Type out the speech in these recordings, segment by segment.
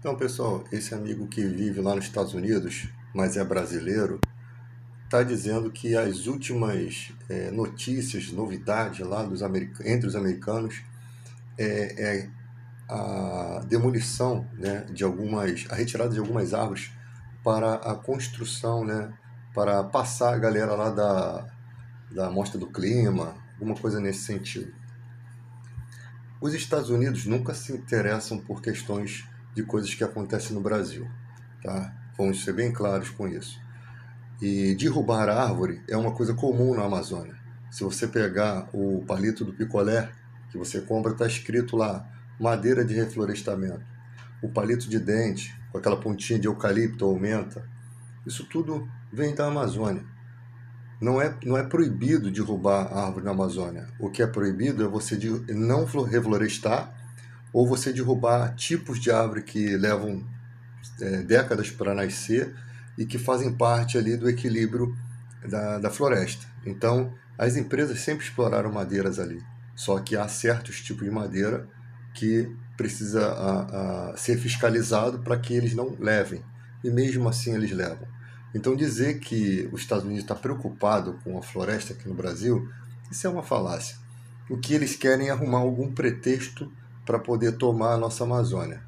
Então, pessoal, esse amigo que vive lá nos Estados Unidos, mas é brasileiro, está dizendo que as últimas notícias, novidades lá entre os americanos é a demolição, né, a retirada de algumas árvores para a construção, né, para passar a galera lá da Mostra do Clima, alguma coisa nesse sentido. Os Estados Unidos nunca se interessam por questões de coisas que acontecem no Brasil, tá? Vamos ser bem claros com isso. E derrubar a árvore é uma coisa comum na Amazônia. Se você pegar o palito do picolé que você compra, está escrito lá, madeira de reflorestamento. O palito de dente, com aquela pontinha de eucalipto ou menta, isso tudo vem da Amazônia. Não é proibido derrubar a árvore na Amazônia. O que é proibido é você não reflorestar ou você derrubar tipos de árvore que levam décadas para nascer e que fazem parte ali do equilíbrio da floresta. Então, as empresas sempre exploraram madeiras ali, só que há certos tipos de madeira que precisa ser fiscalizado para que eles não levem, e mesmo assim eles levam. Então, dizer que os Estados Unidos está preocupado com a floresta aqui no Brasil, isso é uma falácia. O que eles querem é arrumar algum pretexto para poder tomar a nossa Amazônia.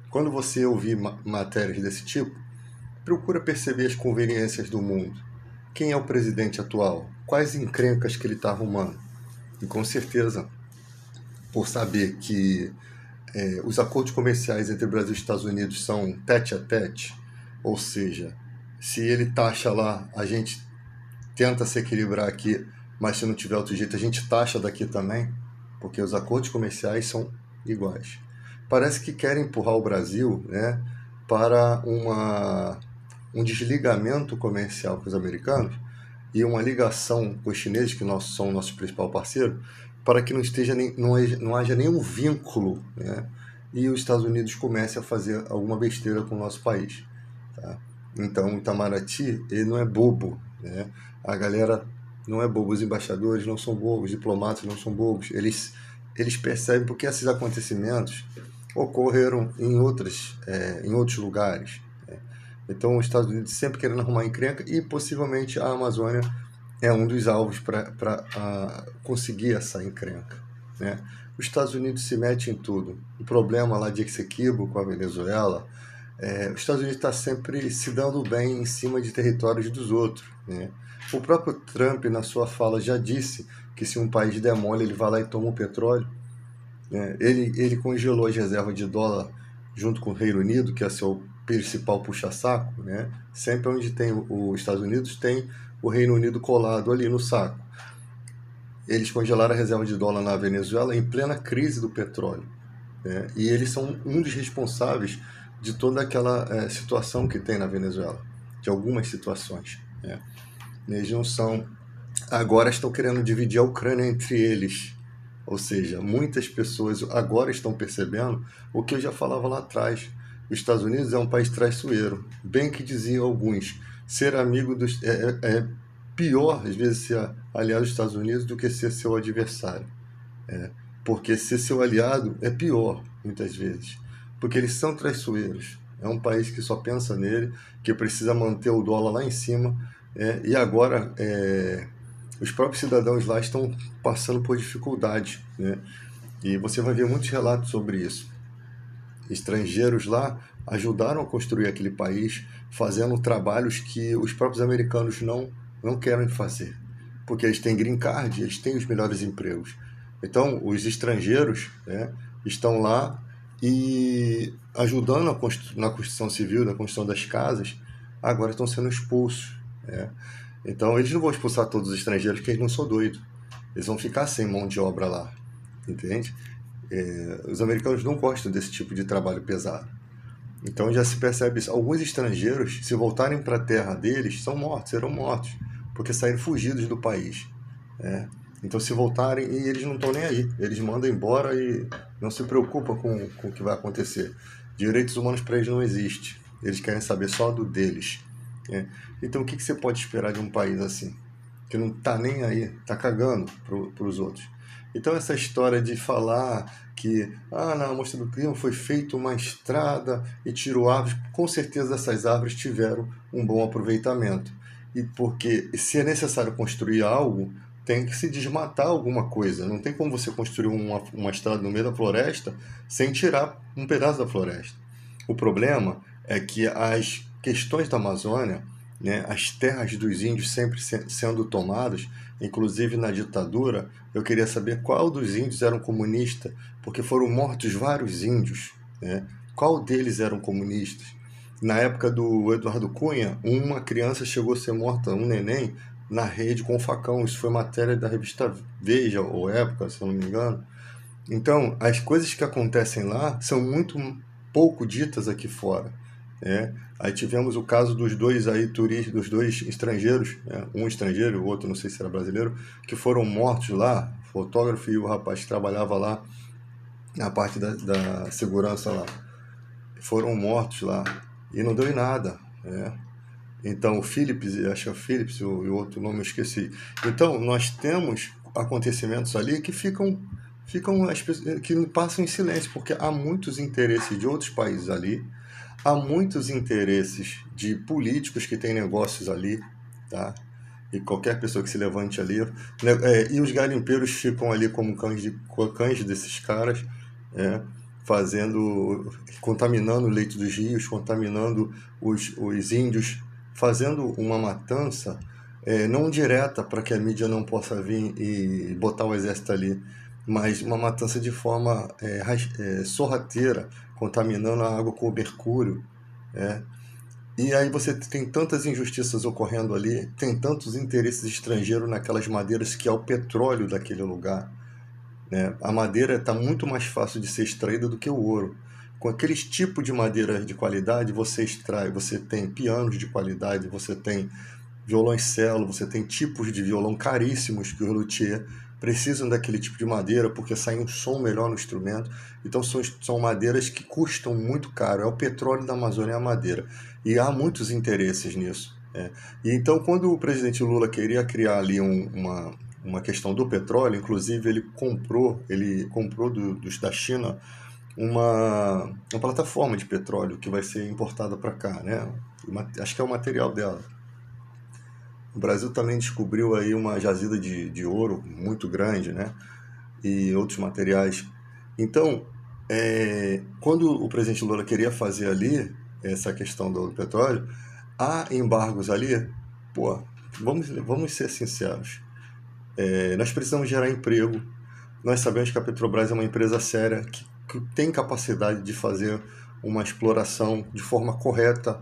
Quando você ouvir matérias desse tipo, procura perceber as conveniências do mundo. Quem é o presidente atual? Quais encrencas que ele está arrumando? E com certeza, por saber que os acordos comerciais entre Brasil e Estados Unidos são tete a tete, ou seja, se ele taxa lá, a gente tenta se equilibrar aqui, mas se não tiver outro jeito, a gente taxa daqui também, porque os acordos comerciais são iguais. Parece que querem empurrar o Brasil, né, para um desligamento comercial com os americanos e uma ligação com os chineses, que são o nosso principal parceiro, para que não haja nenhum vínculo, né, e os Estados Unidos comecem a fazer alguma besteira com o nosso país. Tá? Então, o Itamaraty, ele não é bobo, né? A galera não é bobo, os embaixadores não são bobos, os diplomatas não são bobos. Eles percebem porque esses acontecimentos ocorreram em outros lugares. Né? Então, os Estados Unidos sempre querendo arrumar encrenca e possivelmente a Amazônia é um dos alvos para conseguir essa encrenca. Né? Os Estados Unidos se metem em tudo. O problema lá de Essequibo com a Venezuela, os Estados Unidos está sempre se dando bem em cima de territórios dos outros. Né? O próprio Trump, na sua fala, já disse que se um país der mole, ele vai lá e toma o petróleo. Né? Ele congelou as reservas de dólar junto com o Reino Unido, que é seu principal puxa-saco. Né? Sempre onde tem os Estados Unidos, tem o Reino Unido colado ali no saco. Eles congelaram a reserva de dólar na Venezuela em plena crise do petróleo. Né? E eles são um dos responsáveis de toda aquela situação que tem na Venezuela, de algumas situações. Né? Eles não são. Agora estão querendo dividir a Ucrânia entre eles. Ou seja, muitas pessoas agora estão percebendo o que eu já falava lá atrás. Os Estados Unidos é um país traiçoeiro. Bem que diziam alguns, ser amigo dos. É pior, às vezes, ser aliado dos Estados Unidos do que ser seu adversário. Porque ser seu aliado é pior, muitas vezes. Porque eles são traiçoeiros. É um país que só pensa nele, que precisa manter o dólar lá em cima. E agora, os próprios cidadãos lá estão passando por dificuldades. Né? E você vai ver muitos relatos sobre isso. Estrangeiros lá ajudaram a construir aquele país, fazendo trabalhos que os próprios americanos não querem fazer. Porque eles têm green card, eles têm os melhores empregos. Então, os estrangeiros, né, estão lá e ajudando na construção civil, na construção das casas, agora estão sendo expulsos. Né? Então, eles não vão expulsar todos os estrangeiros, porque eles não são doidos. Eles vão ficar sem mão de obra lá, entende? Os americanos não gostam desse tipo de trabalho pesado. Então já se percebe isso. Alguns estrangeiros, se voltarem para a terra deles, serão mortos, porque saíram fugidos do país. Né? Então se voltarem, e eles não estão nem aí, eles mandam embora e não se preocupam com o que vai acontecer. Direitos humanos para eles não existem, eles querem saber só do deles. Né? Então o que você pode esperar de um país assim? Que não está nem aí, está cagando para os outros. Então essa história de falar que na Amostra do Clima foi feita uma estrada e tirou árvores, com certeza essas árvores tiveram um bom aproveitamento. E porque se é necessário construir algo, tem que se desmatar alguma coisa. Não tem como você construir uma estrada no meio da floresta sem tirar um pedaço da floresta. O problema é que as questões da Amazônia, né, as terras dos índios sempre sendo tomadas, inclusive na ditadura, eu queria saber qual dos índios eram comunista, porque foram mortos vários índios, né? Qual deles eram comunistas? Na época do Eduardo Cunha, uma criança chegou a ser morta, um neném, na rede com um facão. Isso foi matéria da revista Veja, ou Época, se eu não me engano. Então, as coisas que acontecem lá são muito pouco ditas aqui fora, né? Aí tivemos o caso dos dois aí turistas, dos dois estrangeiros, né? Um estrangeiro, o outro não sei se era brasileiro, que foram mortos lá, o fotógrafo e o rapaz que trabalhava lá na parte da segurança lá, foram mortos lá e não deu em nada, né? Então, o Philips, acho que é o Philips, e o outro nome eu esqueci. Então, nós temos acontecimentos ali que que passam em silêncio, porque há muitos interesses de outros países ali, há muitos interesses de políticos que têm negócios ali, tá? E qualquer pessoa que se levante ali, né, e os garimpeiros ficam ali como cães desses caras, né, contaminando o leito dos rios, contaminando os índios, fazendo uma matança não direta para que a mídia não possa vir e botar o exército ali, mas uma matança de forma sorrateira, contaminando a água com mercúrio, né? E aí você tem tantas injustiças ocorrendo ali, tem tantos interesses estrangeiros naquelas madeiras que é o petróleo daquele lugar, né? A madeira está muito mais fácil de ser extraída do que o ouro. Com aqueles tipos de madeira de qualidade, você extrai, você tem pianos de qualidade, você tem violoncelo, você tem tipos de violão caríssimos que os luthier precisam daquele tipo de madeira porque sai um som melhor no instrumento. Então são madeiras que custam muito caro. É o petróleo da Amazônia, é a madeira. E há muitos interesses nisso. E então, quando o presidente Lula queria criar ali uma questão do petróleo, inclusive ele comprou da China uma plataforma de petróleo que vai ser importada para cá, né? Acho que é o material dela. O Brasil também descobriu aí uma jazida de ouro muito grande, né? E outros materiais. Então, quando o presidente Lula queria fazer ali essa questão do petróleo, há embargos ali. Pô, vamos ser sinceros. Nós precisamos gerar emprego. Nós sabemos que a Petrobras é uma empresa séria que tem capacidade de fazer uma exploração de forma correta,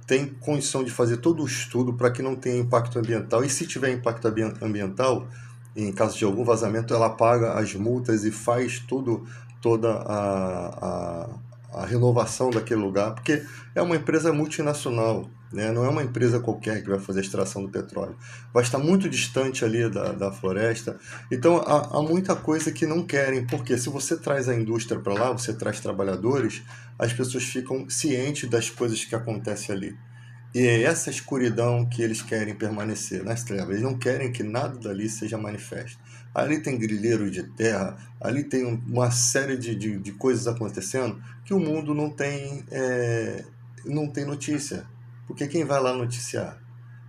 tem condição de fazer todo o estudo para que não tenha impacto ambiental. E se tiver impacto ambiental, em caso de algum vazamento, ela paga as multas e faz toda a renovação daquele lugar, porque é uma empresa multinacional, né? Não é uma empresa qualquer que vai fazer a extração do petróleo. Vai estar muito distante ali da floresta. Então há muita coisa que não querem, porque se você traz a indústria para lá, você traz trabalhadores, as pessoas ficam cientes das coisas que acontecem ali. E é essa escuridão que eles querem permanecer nas trevas. Eles não querem que nada dali seja manifesto. Ali tem grileiro de terra, ali tem uma série de coisas acontecendo que o mundo não tem notícia. Porque quem vai lá noticiar?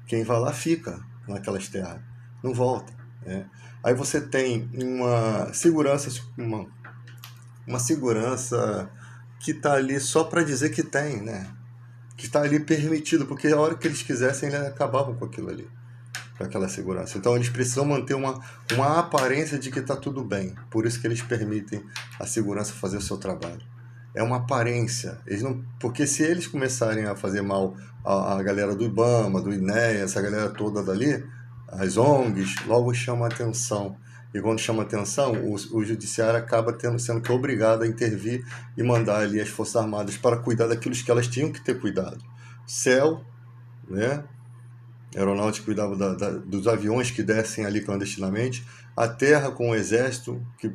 Quem vai lá fica naquelas terras, não volta, né? Aí você tem uma segurança que está ali só para dizer que tem, né? Que está ali permitido, porque a hora que eles quisessem, eles acabavam com aquilo ali, com aquela segurança. Então eles precisam manter uma aparência de que está tudo bem. Por isso que eles permitem a segurança fazer o seu trabalho. É uma aparência. Porque se eles começarem a fazer mal a galera do IBAMA, do INEA, essa galera toda dali, as ONGs, logo chama atenção. E quando chama atenção, o judiciário acaba sendo que obrigado a intervir e mandar ali as Forças Armadas para cuidar daquilo que elas tinham que ter cuidado. Céu, né? A aeronáutica cuidava dos aviões que descem ali clandestinamente, a terra com o exército que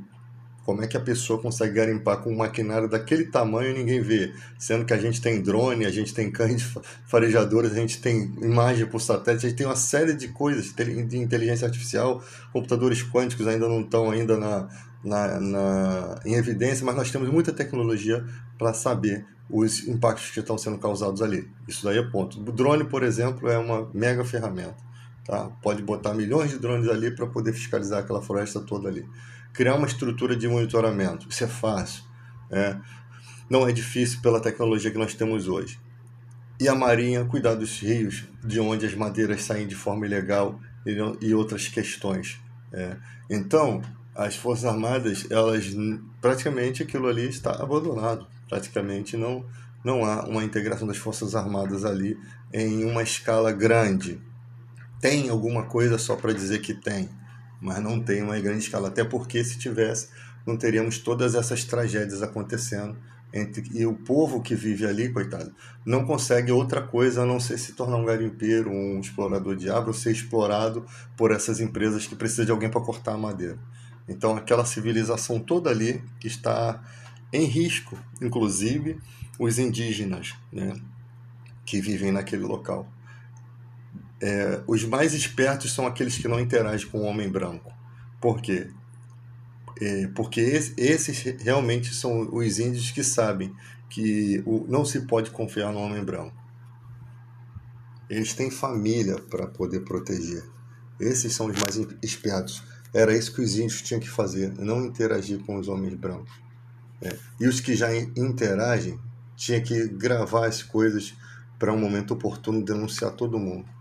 Como é que a pessoa consegue garimpar com um maquinário daquele tamanho e ninguém vê? Sendo que a gente tem drone, a gente tem cães farejadores, a gente tem imagem por satélite, a gente tem uma série de coisas de inteligência artificial, computadores quânticos ainda não estão ainda em evidência, mas nós temos muita tecnologia para saber os impactos que estão sendo causados ali. Isso daí é ponto. O drone, por exemplo, é uma mega ferramenta. Tá? Pode botar milhões de drones ali para poder fiscalizar aquela floresta toda ali. Criar uma estrutura de monitoramento, isso é fácil. Não é difícil pela tecnologia que nós temos hoje. E a marinha, cuidar dos rios, de onde as madeiras saem de forma ilegal e outras questões. Então, as Forças Armadas, elas praticamente aquilo ali está abandonado. Praticamente não há uma integração das Forças Armadas ali em uma escala grande. Tem alguma coisa só para dizer que tem, mas não tem uma grande escala. Até porque se tivesse, não teríamos todas essas tragédias acontecendo. E o povo que vive ali, coitado, não consegue outra coisa a não ser se tornar um garimpeiro, um explorador de árvore, ou ser explorado por essas empresas que precisam de alguém para cortar a madeira. Então aquela civilização toda ali que está em risco, inclusive os indígenas, né, que vivem naquele local. Os mais espertos são aqueles que não interagem com o homem branco. Por quê? Porque esses realmente são os índios que sabem que não se pode confiar no homem branco. Eles têm família para poder proteger. Esses são os mais espertos. Era isso que os índios tinham que fazer, não interagir com os homens brancos. E os que já interagem tinham que gravar as coisas para um momento oportuno denunciar todo mundo.